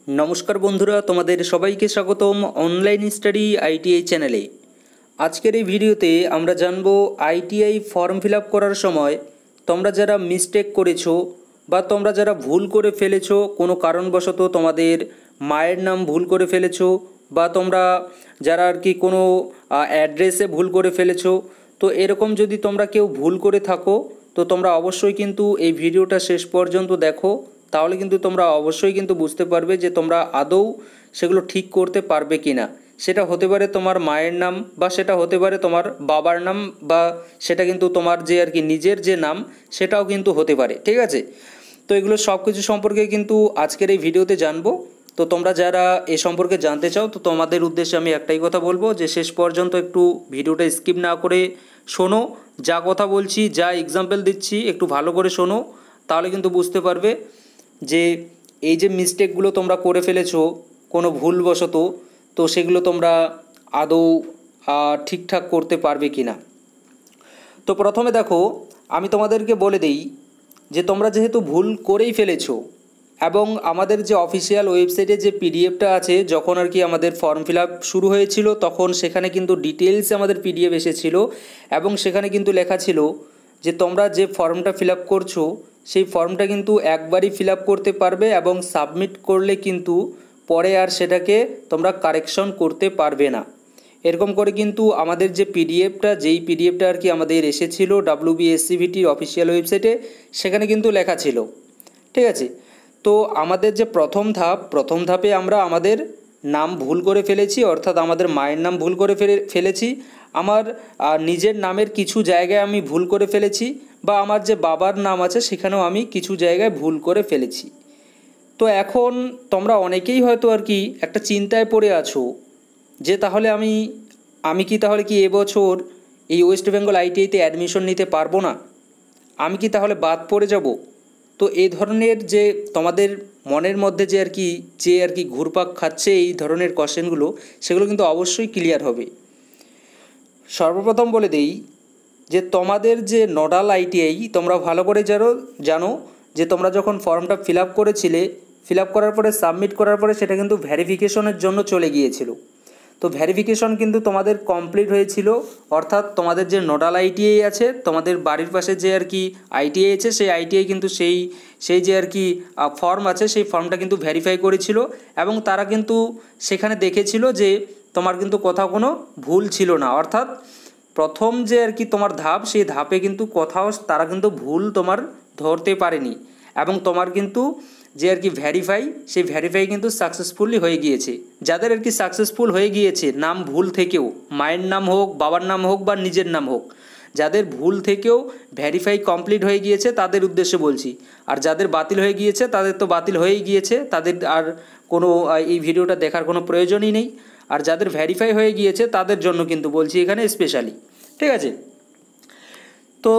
नमस्कार बंधुरा तुम्हारे सबाइके स्वागतम ऑनलाइन स्टाडी आईटीआई चैनेले। आजकेर এই ভিডিওতে আমরা জানব আইটিআই ফর্ম ফিল আপ করার সময় তোমরা যারা মিস্টেক করেছো বা তোমরা যারা ভুল করে ফেলেছো, কোনো কারণবশত তোমাদের মায়ের নাম ভুল করে ফেলেছো বা তোমরা যারা আর কি কোনো অ্যাড্রেসে ভুল করে ফেলেছো, তো এরকম যদি তোমরা কেউ ভুল করে থাকো তো তোমরা অবশ্যই কিন্তু এই ভিডিওটা শেষ পর্যন্ত দেখো, তাহলে কিন্তু তোমরা অবশ্যই কিন্তু বুঝতে পারবে যে তোমরা আদৌ সেগুলো ঠিক করতে পারবে কিনা। সেটা হতে পারে তোমার মায়ের নাম বা সেটা হতে পারে তোমার বাবার নাম বা সেটা কিন্তু তোমার যে আর কি নিজের যে নাম সেটাও কিন্তু হতে পারে, ঠিক আছে। তো এগুলো সব কিছু সম্পর্কে কিন্তু আজকের এই ভিডিওতে জানবো। তো তোমরা যারা এ সম্পর্কে জানতে চাও তো তোমাদের উদ্দেশ্যে আমি একটাই কথা বলবো যে শেষ পর্যন্ত একটু ভিডিওটা স্কিপ না করে শোনো, যা কথা বলছি যা এক্সাম্পল দিচ্ছি একটু ভালো করে শোনো, তাহলে কিন্তু বুঝতে পারবে যে এই যে মিস্টেকগুলো তোমরা করে ফেলেছো কোনো ভুলবশত, তো সেগুলো তোমরা আদৌ ঠিকঠাক করতে পারবে কি না। তো প্রথমে দেখো, আমি তোমাদেরকে বলে দিই যে তোমরা যেহেতু ভুল করেই ফেলেছো এবং আমাদের যে অফিসিয়াল ওয়েবসাইটে যে পিডিএফটা আছে, যখন আর কি আমাদের ফর্ম ফিল আপ শুরু হয়েছিল তখন সেখানে কিন্তু ডিটেলসে আমাদের পিডিএফ এসেছিলো এবং সেখানে কিন্তু লেখা ছিল যে তোমরা যে ফর্মটা ফিল আপ করছো সেই ফর্মটা কিন্তু একবারই ফিল আপ করতে পারবে এবং সাবমিট করলে কিন্তু পরে আর সেটাকে তোমরা কারেকশন করতে পারবে না। এরকম করে কিন্তু আমাদের যে পিডিএফটা আর কি আমাদের এসেছিলো WBSCVTর অফিসিয়াল ওয়েবসাইটে, সেখানে কিন্তু লেখা ছিল, ঠিক আছে। তো আমাদের যে প্রথম ধাপে আমরা আমাদের নাম ভুল করে ফেলেছি, অর্থাৎ আমাদের মায়ের নাম ভুল করে ফেলেছি, আমার নিজের নামের কিছু জায়গায় আমি ভুল করে ফেলেছি বা আমার যে বাবার নাম আছে সেখানেও আমি কিছু জায়গায় ভুল করে ফেলেছি। তো এখন তোমরা অনেকেই হয়তো আর কি একটা চিন্তায় পড়ে আছো যে তাহলে আমি কি তাহলে কি এবছর এই ওয়েস্ট বেঙ্গল আইটিআইতে অ্যাডমিশন নিতে পারবো না, আমি কি তাহলে বাদ পড়ে যাব। তো এই ধরনের যে তোমাদের মনের মধ্যে যে আর কি ঘুরপাক খাচ্ছে এই ধরনের কোশ্চেনগুলো, সেগুলো কিন্তু অবশ্যই ক্লিয়ার হবে। সর্বপ্রথম বলে দেই যে তোমাদের যে নোডাল আইটিআই, তোমরা ভালো করে জানো যে তোমরা যখন ফর্মটা ফিল আপ করেছিলে, ফিল আপ করার পরে সাবমিট করার পরে সেটা কিন্তু ভ্যারিফিকেশনের জন্য চলে গিয়েছিল। তো ভ্যারিফিকেশন কিন্তু তোমাদের কমপ্লিট হয়েছিল, অর্থাৎ তোমাদের যে নোডাল আইটিআই আছে, তোমাদের বাড়ির পাশে যে আর কি আইটিআই আছে, সেই আইটিআই কিন্তু সেই যে আর কি ফর্ম আছে সেই ফর্মটা কিন্তু ভেরিফাই করেছিল এবং তারা কিন্তু সেখানে দেখেছিল যে তোমার কিন্তু কোথাও কোনো ভুল ছিল না। অর্থাৎ প্রথম যে আর কি তোমার ধাপ, সেই ধাপে কিন্তু কোথাও তারা কিন্তু ভুল তোমার ধরতে পারেনি এবং তোমার কিন্তু যে আর কি সেই ভেরিফাই কিন্তু সাকসেসফুলি হয়ে গিয়েছে। যাদের আর কি সাকসেসফুল হয়ে গিয়েছে নাম ভুল থেকেও, মায়ের নাম হোক, বাবার নাম হোক বা নিজের নাম হোক, যাদের ভুল থেকেও ভেরিফাই কমপ্লিট হয়ে গিয়েছে তাদের উদ্দেশ্যে বলছি। আর যাদের বাতিল হয়ে গিয়েছে তাদের তো বাতিল হয়েই গিয়েছে, তাদের আর কোনো এই ভিডিওটা দেখার কোনো প্রয়োজনই নেই। আর যাদের ভেরিফাই হয়ে গিয়েছে তাদের জন্য কিন্তু বলছি এখানে স্পেশালি, ঠিক আছে। তো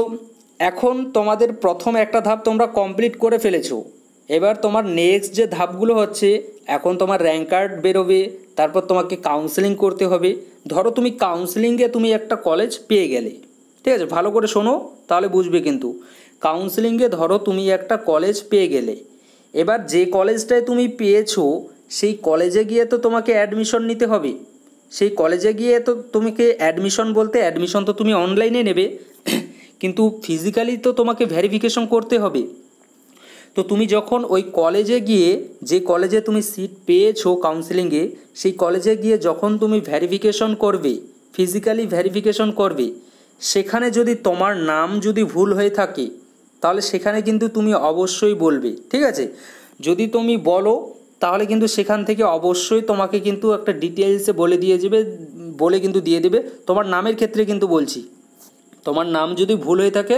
এখন তোমাদের প্রথম একটা ধাপ তোমরা কমপ্লিট করে ফেলেছো, এবার তোমার নেক্সট যে ধাপগুলো হচ্ছে, এখন তোমার র্যাঙ্ক কার্ড বেরোবে, তারপর তোমাকে কাউন্সেলিং করতে হবে। ধরো তুমি কাউন্সেলিংয়ে তুমি একটা কলেজ পেয়ে গেলে, ঠিক আছে, ভালো করে শোনো তাহলে বুঝবে কিন্তু। কাউন্সেলিংয়ে ধরো তুমি একটা কলেজ পেয়ে গেলে, এবার যে কলেজটায় তুমি পেয়েছো সেই কলেজে গিয়ে তো তোমাকে অ্যাডমিশন নিতে হবে। সেই কলেজে গিয়ে তো তোমাকে অ্যাডমিশন তো তুমি অনলাইনে নেবে, কিন্তু ফিজিক্যালি তো তোমাকে ভেরিফিকেশন করতে হবে। তো তুমি যখন ওই কলেজে গিয়ে, যে কলেজে তুমি সিট পেয়েছো কাউন্সেলিংয়ে, সেই কলেজে গিয়ে যখন তুমি ভেরিফিকেশন করবে, ফিজিক্যালি ভেরিফিকেশন করবে, সেখানে যদি তোমার নাম যদি ভুল হয়ে থাকে তাহলে সেখানে কিন্তু তুমি অবশ্যই বলবে, ঠিক আছে। যদি তুমি বলো তাহলে কিন্তু সেখান থেকে অবশ্যই তোমাকে কিন্তু একটা ডিটেলসে বলে কিন্তু দিয়ে দেবে। তোমার নামের ক্ষেত্রে কিন্তু বলছি, তোমার নাম যদি ভুল হয়ে থাকে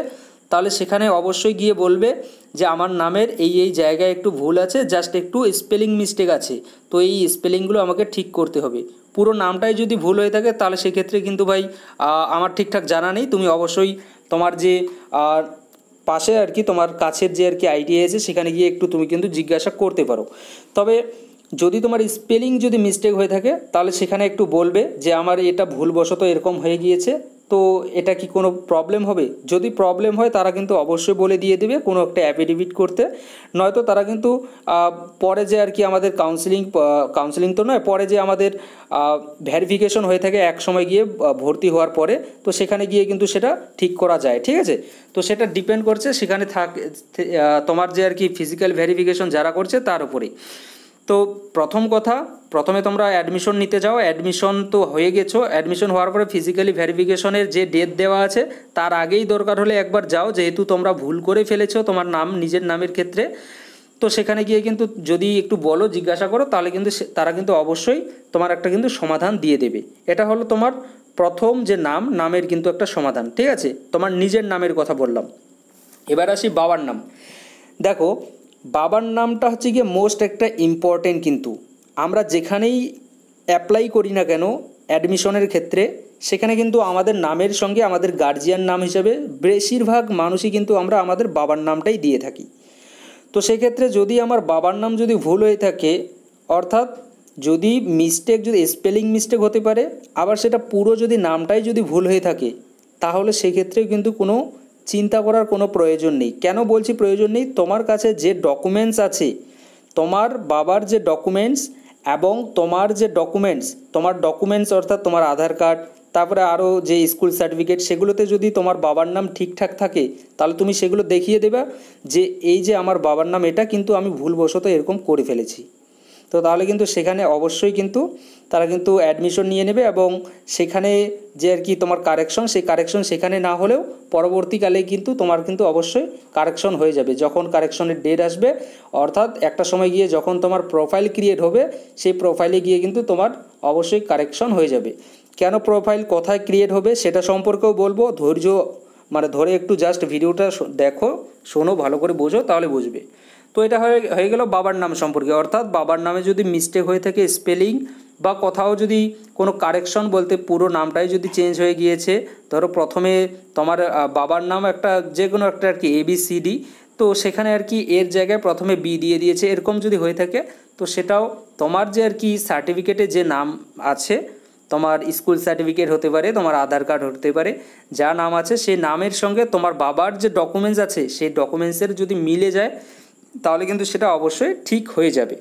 তাহলে সেখানে অবশ্যই গিয়ে বলবে যে আমার নামের এই জায়গায় একটু ভুল আছে, জাস্ট একটু স্পেলিং মিস্টেক আছে, তো এই স্পেলিংগুলো আমাকে ঠিক করতে হবে। পুরো নামটাই যদি ভুল হয়ে থাকে তাহলে সেক্ষেত্রে কিন্তু ভাই আমার ঠিকঠাক জানা নেই, তুমি অবশ্যই তোমার যে পাশে আর কি তোমার কাছের যে আর কি আইটিআই আছে সেখানে গিয়ে একটু তুমি কিন্তু জিজ্ঞাসা করতে পারো। তবে যদি তোমার স্পেলিং যদি মিস্টেক হয়ে থাকে তাহলে সেখানে একটু বলবে যে আমার এটা ভুলবশত এরকম হয়ে গিয়েছে, তো এটা কি কোনো প্রবলেম হবে। যদি প্রবলেম হয় তারা কিন্তু অবশ্যই বলে দিয়ে দেবে কোনো একটা অ্যাফিডেভিট করতে, নয়তো তারা কিন্তু পরে যে আর কি আমাদের কাউন্সিলিং তো নয়, পরে যে আমাদের ভেরিফিকেশন হয়ে থাকে এক সময় গিয়ে ভর্তি হওয়ার পরে, তো সেখানে গিয়ে কিন্তু সেটা ঠিক করা যায়। ঠিক আছে, তো সেটা ডিপেন্ড করছে সেখানে তোমার যে আর কি ফিজিক্যাল ভেরিফিকেশন যারা করছে তার উপরেই। তো প্রথম কথা, প্রথমে তোমরা অ্যাডমিশন নিতে যাও, অ্যাডমিশন তো হয়ে গেছো, অ্যাডমিশন হওয়ার পরে ফিজিক্যালি ভেরিফিকেশনের যে ডেট দেওয়া আছে তার আগেই দরকার হলে একবার যাও, যেহেতু তোমরা ভুল করে ফেলেছো তোমার নাম নিজের নামের ক্ষেত্রে। তো সেখানে গিয়ে কিন্তু যদি একটু বলো, জিজ্ঞাসা করো, তাহলে কিন্তু তারা কিন্তু অবশ্যই তোমার একটা কিন্তু সমাধান দিয়ে দেবে। এটা হলো তোমার প্রথম যে নামের কিন্তু একটা সমাধান। ঠিক আছে, তোমার নিজের নামের কথা বললাম। এবার আসি বাবার নাম। দেখো, বাবার নামটা হচ্ছে গিয়ে মোস্ট একটা ইম্পর্টেন্ট। কিন্তু আমরা যেখানেই অ্যাপ্লাই করি না কেন অ্যাডমিশনের ক্ষেত্রে, সেখানে কিন্তু আমাদের নামের সঙ্গে আমাদের গার্জিয়ান নাম হিসেবে বেশিরভাগ মানুষই কিন্তু আমরা আমাদের বাবার নামটাই দিয়ে থাকি। তো সেক্ষেত্রে যদি আমার বাবার নাম যদি ভুল হয়ে থাকে, অর্থাৎ যদি স্পেলিং মিস্টেক হতে পারে, আবার সেটা পুরো যদি নামটাই যদি ভুল হয়ে থাকে, তাহলে সেক্ষেত্রে কিন্তু কোনো চিন্তা করার কোনো প্রয়োজন নেই। কেন বলছি প্রয়োজন নেই? তোমার কাছে যে ডকুমেন্টস আছে, তোমার বাবার যে ডকুমেন্টস এবং তোমার যে ডকুমেন্টস অর্থাৎ তোমার আধার কার্ড, তারপরে আরও যে স্কুল সার্টিফিকেট, সেগুলোতে যদি তোমার বাবার নাম ঠিকঠাক থাকে, তাহলে তুমি সেগুলো দেখিয়ে দেবে যে এই যে আমার বাবার নাম এটা কিন্তু আমি ভুলবশত এরকম করে ফেলেছি। তো তাহলে কিন্তু সেখানে অবশ্যই কিন্তু তারা কিন্তু অ্যাডমিশন নিয়ে নেবে, এবং সেখানে যে আর কি তোমার সেই কারেকশন সেখানে না হলেও পরবর্তীকালে কিন্তু তোমার কিন্তু অবশ্যই কারেকশন হয়ে যাবে যখন কারেকশনের ডেট আসবে। অর্থাৎ একটা সময় গিয়ে যখন তোমার প্রোফাইল ক্রিয়েট হবে, সেই প্রোফাইলে গিয়ে কিন্তু তোমার অবশ্যই কারেকশন হয়ে যাবে। কেন প্রোফাইল কোথায় ক্রিয়েট হবে সেটা সম্পর্কেও বলবো, ধরে একটু জাস্ট ভিডিওটা দেখো, শোনো, ভালো করে বোঝো, তাহলে বুঝবে। তো এটা হয়ে গেল বাবার নাম সম্পর্কে। অর্থাৎ বাবার নামে যদি মিস্টেক হয়ে থাকে স্পেলিং, বা কোথাও যদি কোনো কারেকশন বলতে পুরো নামটাই যদি চেঞ্জ হয়ে গিয়েছে, ধরো প্রথমে তোমার বাবার নাম একটা যে কোনো একটা আর কি ABCD, তো সেখানে আর কি এর জায়গায় প্রথমে B দিয়ে দিয়েছে, এরকম যদি হয়ে থাকে, তো সেটাও তোমার যে আর কি সার্টিফিকেটে যে নাম আছে, তোমার স্কুল সার্টিফিকেট হতে পারে, তোমার আধার কার্ড হতে পারে, যা নাম আছে সেই নামের সঙ্গে তোমার বাবার যে ডকুমেন্টস আছে সেই ডকুমেন্টসের যদি মিলে যায়, তাহলে কিন্তু সেটা অবশ্যই ঠিক হয়ে যাবে।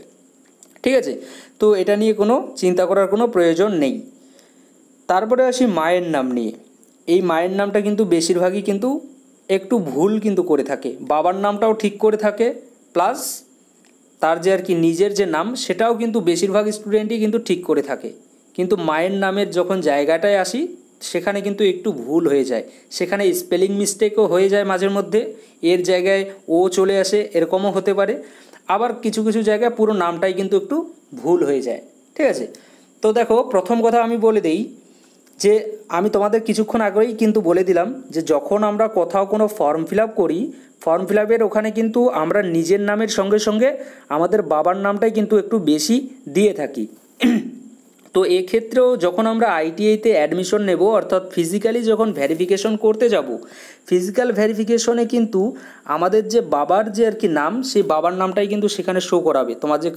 ঠিক আছে, তো এটা নিয়ে কোনো চিন্তা করার কোনো প্রয়োজন নেই। তারপরে আসি মায়ের নাম নিয়ে। এই মায়ের নামটা কিন্তু বেশিরভাগই কিন্তু একটু ভুল কিন্তু করে থাকে। বাবার নামটাও ঠিক করে থাকে, প্লাস তার যে আর কি নিজের যে নাম সেটাও কিন্তু বেশিরভাগ স্টুডেন্টই কিন্তু ঠিক করে থাকে। কিন্তু মায়ের নামের যখন জায়গাটায় আসি, সেখানে কিন্তু একটু ভুল হয়ে যায়, সেখানে স্পেলিং মিস্টেকও হয়ে যায় মাঝের মধ্যে, এর জায়গায় ও চলে আসে, এরকমও হতে পারে। আবার কিছু কিছু জায়গায় পুরো নামটাই কিন্তু একটু ভুল হয়ে যায়। ঠিক আছে, তো দেখো, প্রথম কথা আমি বলে দেই যে আমি তোমাদের কিছুক্ষণ আগেই কিন্তু বলে দিলাম যে যখন আমরা কোথাও কোনো ফর্ম ফিল আপ করি, ফর্ম ফিল আপের ওখানে কিন্তু আমরা নিজের নামের সঙ্গে সঙ্গে আমাদের বাবার নামটাই কিন্তু একটু বেশি দিয়ে থাকি। তো এক্ষেত্রেও যখন আমরা ITI-তে অ্যাডমিশন নেব, অর্থাৎ ফিজিক্যালি যখন ভেরিফিকেশন করতে যাব, ফিজিক্যাল ভেরিফিকেশনে কিন্তু আমাদের যে বাবার যে আর কি নাম, সেই বাবার নামটাই কিন্তু সেখানে শো করাবে। তোমার যে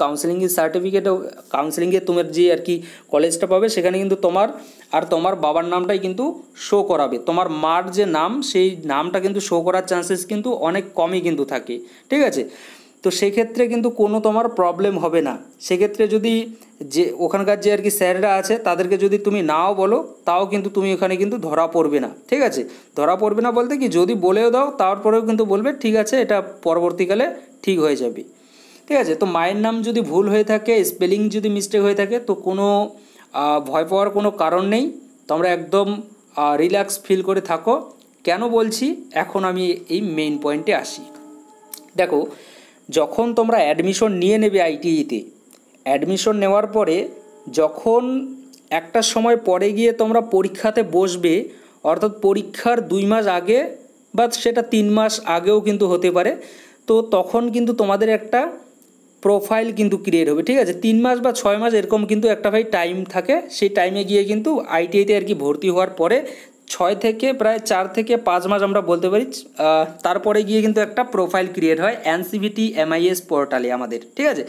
কাউন্সেলিংয়ে তোমার যে আর কি কলেজটা পাবে, সেখানে কিন্তু তোমার বাবার নামটাই কিন্তু শো করাবে। তোমার মার যে নাম, সেই নামটা কিন্তু শো করার চান্সেস কিন্তু অনেক কমই কিন্তু থাকে। ঠিক আছে, তো সেক্ষেত্রে কিন্তু কোনো তোমার প্রবলেম হবে না। সেক্ষেত্রে যদি যে ওখানকার যে আর কি স্যাররা আছে তাদেরকে যদি তুমি নাও বলো, তাও কিন্তু তুমি ওখানে কিন্তু ধরা পড়বে না। ঠিক আছে, ধরা পড়বে না বলতে কি, যদি বলেও দাও তারপরেও কিন্তু বলবে ঠিক আছে, এটা পরবর্তীকালে ঠিক হয়ে যাবে। ঠিক আছে, তো মায়ের নাম যদি ভুল হয়ে থাকে, স্পেলিং যদি মিস্টেক হয়ে থাকে, তো কোনো ভয় পাওয়ার কোনো কারণ নেই। তোমরা একদম রিল্যাক্স ফিল করে থাকো। কেন বলছি, এখন আমি এই মেইন পয়েন্টে আসি। দেখো, যখন তোমরা অ্যাডমিশন নিয়ে নেবে ITI-তে, অ্যাডমিশন নেওয়ার পরে যখন একটা সময় পরে গিয়ে তোমরা পরীক্ষাতে বসবে, অর্থাৎ পরীক্ষার 2 মাস আগে বা সেটা 3 মাস আগেও কিন্তু হতে পারে, তো তখন কিন্তু তোমাদের একটা প্রোফাইল কিন্তু ক্রিয়েট হবে। ঠিক আছে, 3 মাস বা 6 মাস এরকম কিন্তু একটা টাইম থাকে। সেই টাইমে গিয়ে কিন্তু ITI-তে আর কি ভর্তি হওয়ার পরে 6 থেকে প্রায় 4 থেকে 5 মাস আমরা বলতে পারি, তারপরে গিয়ে কিন্তু একটা প্রোফাইল ক্রিয়েট হয় NCVT MIS পোর্টালে আমাদের। ঠিক আছে,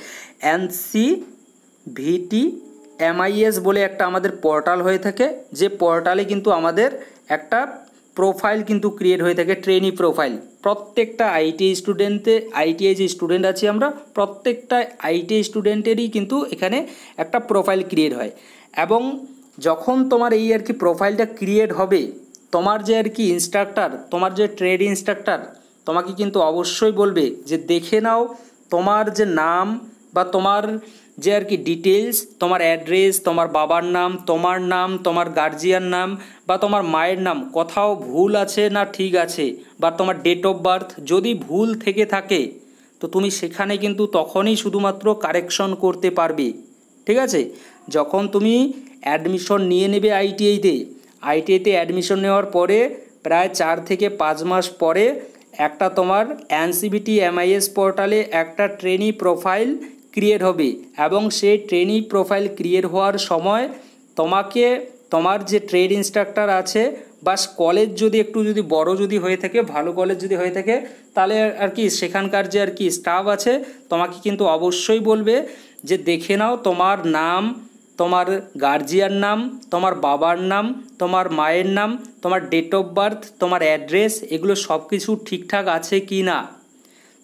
VTMIS বলে একটা আমাদের পোর্টাল হয়ে থাকে, যে পোর্টালে কিন্তু আমাদের একটা প্রোফাইল কিন্তু ক্রিয়েট হয়ে থাকে, ট্রেনি প্রোফাইল। প্রত্যেকটা আইটিআই যে স্টুডেন্ট আছি আমরা, প্রত্যেকটা আইটিআই স্টুডেন্টেরই কিন্তু এখানে একটা প্রোফাইল ক্রিয়েট হয়। এবং যখন তোমার এই আর কি প্রোফাইলটা ক্রিয়েট হবে, তোমার যে আর কি ইনস্ট্রাক্টর, তোমার যে ট্রেড ইনস্ট্রাক্টর তোমাকে কিন্তু অবশ্যই বলবে যে দেখে নাও তোমার যে নাম বা তোমার যে আর কি ডিটেলস, তোমার অ্যাড্রেস, তোমার বাবার নাম, তোমার গার্জিয়ান নাম বা তোমার মায়ের নাম কোথাও ভুল আছে না ঠিক আছে, বা তোমার ডেট অফ বার্থ যদি ভুল থেকে থাকে তো তুমি সেখানে কিন্তু তখনই শুধুমাত্র কারেকশন করতে পারবে। ঠিক আছে, যখন তুমি অ্যাডমিশন নিয়ে নেবে আইটিআইতে অ্যাডমিশন নেওয়ার পরে প্রায় 4 থেকে 5 মাস পরে একটা তোমার NCVT-MIS পোর্টালে একটা ট্রেনি প্রোফাইল ক্রিয়েট হবে। এবং সেই ট্রেনি প্রোফাইল ক্রিয়েট হওয়ার সময় তোমাকে তোমার যে ট্রেড ইনস্ট্রাক্টর আছে বা কলেজ যদি বড় হয়ে থাকে, ভালো কলেজ যদি হয়ে থাকে, তাহলে আর কি সেখানকার যে আর কি স্টাফ আছে তোমাকে কিন্তু অবশ্যই বলবে যে দেখে নাও তোমার নাম, তোমার গার্জিয়ান নাম, তোমার বাবার নাম, তোমার মায়ের নাম, তোমার ডেট অফ বার্থ, তোমার অ্যাড্রেস, এগুলো সব কিছু ঠিকঠাক আছে কি না।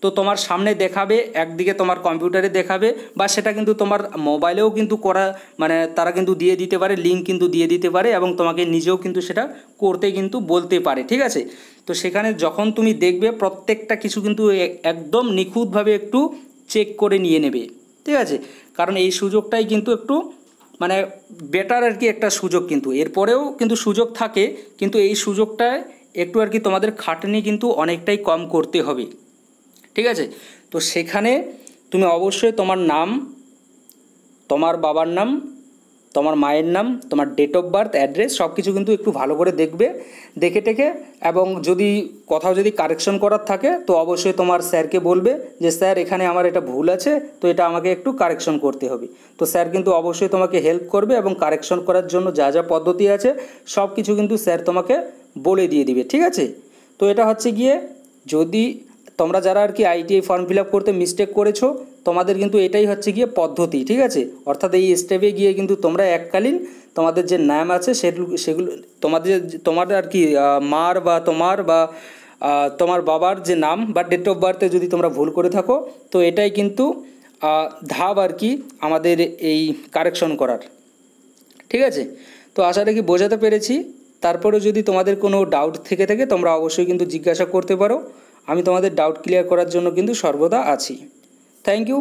তো তোমার সামনে দেখাবে, একদিকে তোমার কম্পিউটারে দেখাবে, বা সেটা কিন্তু তোমার মোবাইলেও কিন্তু করা মানে তারা কিন্তু দিয়ে দিতে পারে, লিঙ্ক কিন্তু দিয়ে দিতে পারে, এবং তোমাকে নিজেও কিন্তু সেটা করতে কিন্তু বলতে পারে। ঠিক আছে, তো সেখানে যখন তুমি দেখবে প্রত্যেকটা কিছু কিন্তু একদম নিখুঁতভাবে একটু চেক করে নিয়ে নেবে। ঠিক আছে, কারণ এই সুযোগটাই কিন্তু একটু মানে বেটার আর কি একটা সুযোগ, কিন্তু এরপরেও কিন্তু সুযোগ থাকে, কিন্তু এই সুযোগটায় একটু আর কি তোমাদের খাটনি কিন্তু অনেকটাই কম করতে হবে। ঠিক আছে, তো সেখানে তুমি অবশ্যই তোমার নাম, তোমার বাবার নাম, তোমার মায়ের নাম, তোমার ডেট অফ বার্থ, অ্যাড্রেস সব কিছু কিন্তু একটু ভালো করে দেখবে, দেখে টেকে, এবং যদি কোথাও যদি কারেকশন করার থাকে তো অবশ্যই তোমার স্যারকে বলবে যে স্যার এখানে আমার এটা ভুল আছে, তো এটা আমাকে একটু কারেকশন করতে হবে। তো স্যার কিন্তু অবশ্যই তোমাকে হেল্প করবে, এবং কারেকশন করার জন্য যা যা পদ্ধতি আছে সব কিছু কিন্তু স্যার তোমাকে বলে দিয়ে দিবে। ঠিক আছে, তো এটা হচ্ছে গিয়ে যদি তোমরা যারা আর কি আইটিআই ফর্ম ফিল আপ করতে মিস্টেক করেছো, তোমাদের কিন্তু এটাই হচ্ছে গিয়ে পদ্ধতি। ঠিক আছে, অর্থাৎ এই স্টেপে গিয়ে কিন্তু তোমরা এককালীন তোমাদের যে নাম আছে সেগুলো তোমাদের আর কি মার বা তোমার বাবার যে নাম বা ডেট অফ বার্থে যদি তোমরা ভুল করে থাকো, তো এটাই কিন্তু ধাপ আর কি আমাদের এই কারেকশন করার। ঠিক আছে, তো আশা রাখি বোঝাতে পেরেছি। তারপরে যদি তোমাদের কোনো ডাউট থেকে থাকে তোমরা অবশ্যই কিন্তু জিজ্ঞাসা করতে পারো, আমি তোমাদের ডাউট ক্লিয়ার করার জন্য কিন্তু সর্বদা আছি। Thank you.